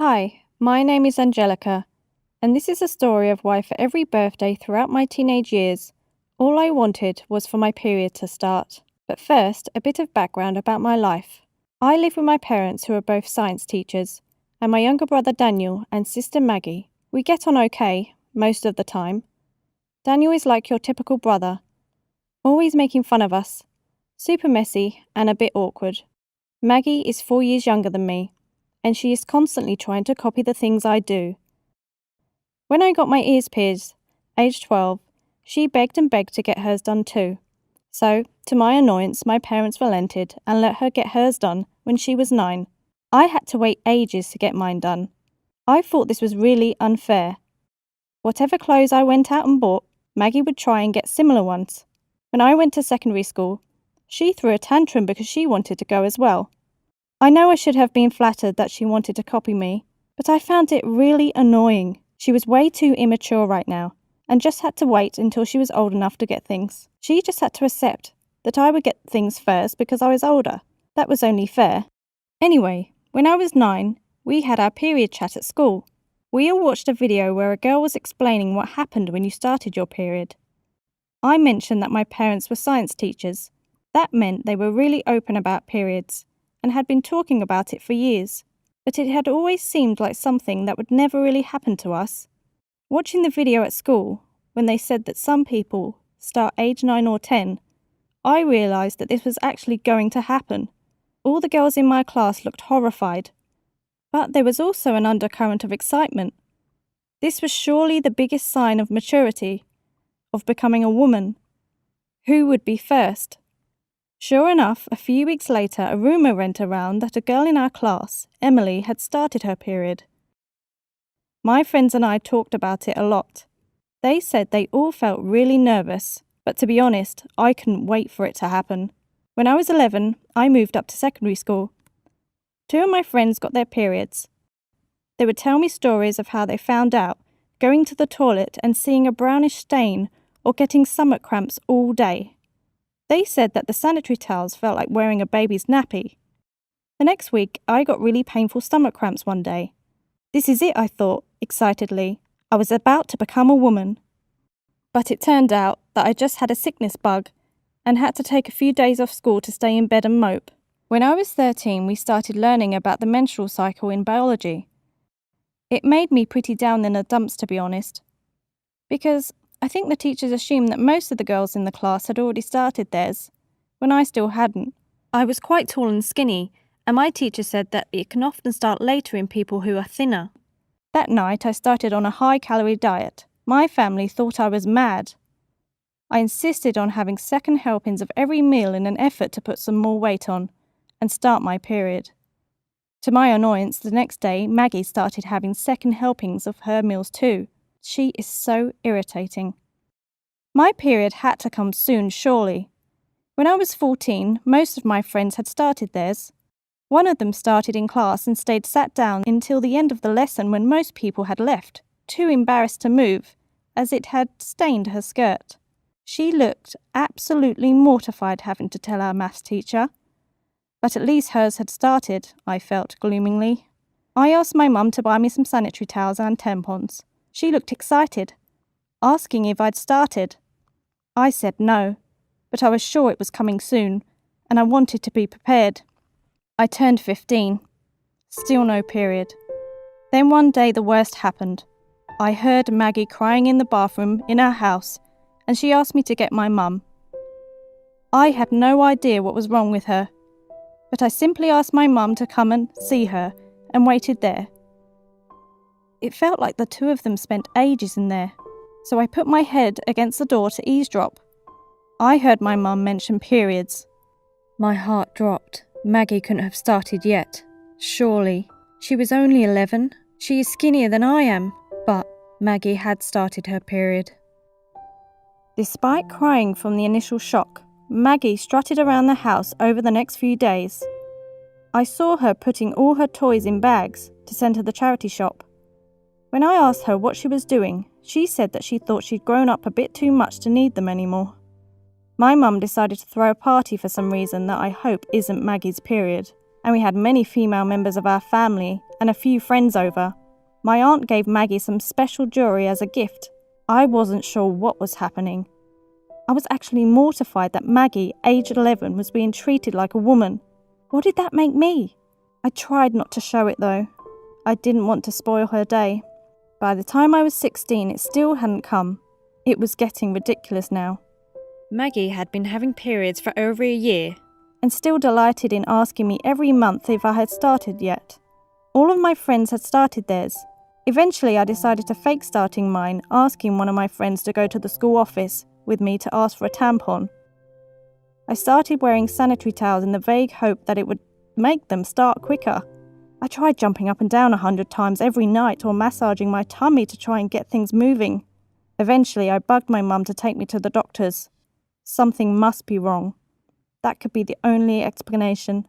Hi, my name is Angelica, and this is a story of why for every birthday throughout my teenage years, all I wanted was for my period to start. But first, a bit of background about my life. I live with my parents who are both science teachers, and my younger brother Daniel and sister Maggie. We get on okay, most of the time. Daniel is like your typical brother, always making fun of us, super messy and a bit awkward. Maggie is 4 years younger than me, and she is constantly trying to copy the things I do. When I got my ears pierced, aged 12, she begged and begged to get hers done too. So, to my annoyance, my parents relented and let her get hers done when she was 9. I had to wait ages to get mine done. I thought this was really unfair. Whatever clothes I went out and bought, Maggie would try and get similar ones. When I went to secondary school, she threw a tantrum because she wanted to go as well. I know I should have been flattered that she wanted to copy me, but I found it really annoying. She was way too immature right now, and just had to wait until she was old enough to get things. She just had to accept that I would get things first because I was older. That was only fair. Anyway, when I was 9, we had our period chat at school. We all watched a video where a girl was explaining what happened when you started your period. I mentioned that my parents were science teachers. That meant they were really open about periods and had been talking about it for years, but it had always seemed like something that would never really happen to us. Watching the video at school, when they said that some people start age 9 or 10, I realised that this was actually going to happen. All the girls in my class looked horrified, but there was also an undercurrent of excitement. This was surely the biggest sign of maturity, of becoming a woman. Who would be first? Sure enough, a few weeks later, a rumour went around that a girl in our class, Emily, had started her period. My friends and I talked about it a lot. They said they all felt really nervous, but to be honest, I couldn't wait for it to happen. When I was 11, I moved up to secondary school. 2 of my friends got their periods. They would tell me stories of how they found out, going to the toilet and seeing a brownish stain or getting stomach cramps all day. They said that the sanitary towels felt like wearing a baby's nappy. The next week, I got really painful stomach cramps one day. This is it, I thought, excitedly. I was about to become a woman. But it turned out that I just had a sickness bug and had to take a few days off school to stay in bed and mope. When I was 13, we started learning about the menstrual cycle in biology. It made me pretty down in the dumps, to be honest, because I think the teachers assumed that most of the girls in the class had already started theirs, when I still hadn't. I was quite tall and skinny, and my teacher said that it can often start later in people who are thinner. That night I started on a high-calorie diet. My family thought I was mad. I insisted on having second helpings of every meal in an effort to put some more weight on and start my period. To my annoyance, the next day, Maggie started having second helpings of her meals too. She is so irritating. My period had to come soon, surely. When I was 14, most of my friends had started theirs. One of them started in class and stayed sat down until the end of the lesson when most people had left, too embarrassed to move, as it had stained her skirt. She looked absolutely mortified having to tell our maths teacher. But at least hers had started, I felt gloomingly. I asked my mum to buy me some sanitary towels and tampons. She looked excited, asking if I'd started. I said no, but I was sure it was coming soon, and I wanted to be prepared. I turned 15. Still no period. Then one day the worst happened. I heard Maggie crying in the bathroom in our house, and she asked me to get my mum. I had no idea what was wrong with her, but I simply asked my mum to come and see her and waited there. It felt like the 2 of them spent ages in there, so I put my head against the door to eavesdrop. I heard my mum mention periods. My heart dropped. Maggie couldn't have started yet. Surely. She was only 11. She is skinnier than I am. But Maggie had started her period. Despite crying from the initial shock, Maggie strutted around the house over the next few days. I saw her putting all her toys in bags to send to the charity shop. When I asked her what she was doing, she said that she thought she'd grown up a bit too much to need them anymore. My mum decided to throw a party for some reason that I hope isn't Maggie's period, and we had many female members of our family and a few friends over. My aunt gave Maggie some special jewellery as a gift. I wasn't sure what was happening. I was actually mortified that Maggie, aged 11, was being treated like a woman. What did that make me? I tried not to show it though. I didn't want to spoil her day. By the time I was 16, it still hadn't come. It was getting ridiculous now. Maggie had been having periods for over a year, and still delighted in asking me every month if I had started yet. All of my friends had started theirs. Eventually I decided to fake starting mine, asking one of my friends to go to the school office with me to ask for a tampon. I started wearing sanitary towels in the vague hope that it would make them start quicker. I tried jumping up and down 100 times every night or massaging my tummy to try and get things moving. Eventually I bugged my mum to take me to the doctors. Something must be wrong. That could be the only explanation.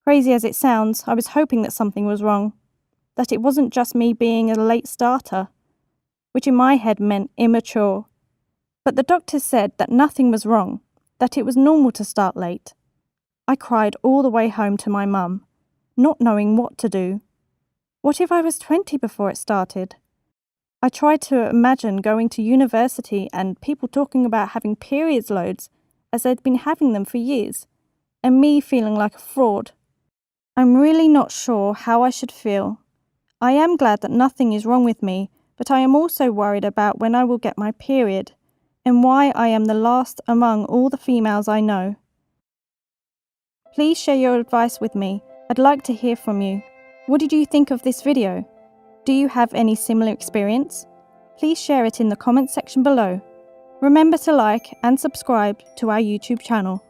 Crazy as it sounds, I was hoping that something was wrong. That it wasn't just me being a late starter, which in my head meant immature. But the doctors said that nothing was wrong, that it was normal to start late. I cried all the way home to my mum, not knowing what to do. What if I was 20 before it started? I tried to imagine going to university and people talking about having periods loads as they'd been having them for years, and me feeling like a fraud. I'm really not sure how I should feel. I am glad that nothing is wrong with me, but I am also worried about when I will get my period, and why I am the last among all the females I know. Please share your advice with me. I'd like to hear from you. What did you think of this video? Do you have any similar experience? Please share it in the comments section below. Remember to like and subscribe to our YouTube channel.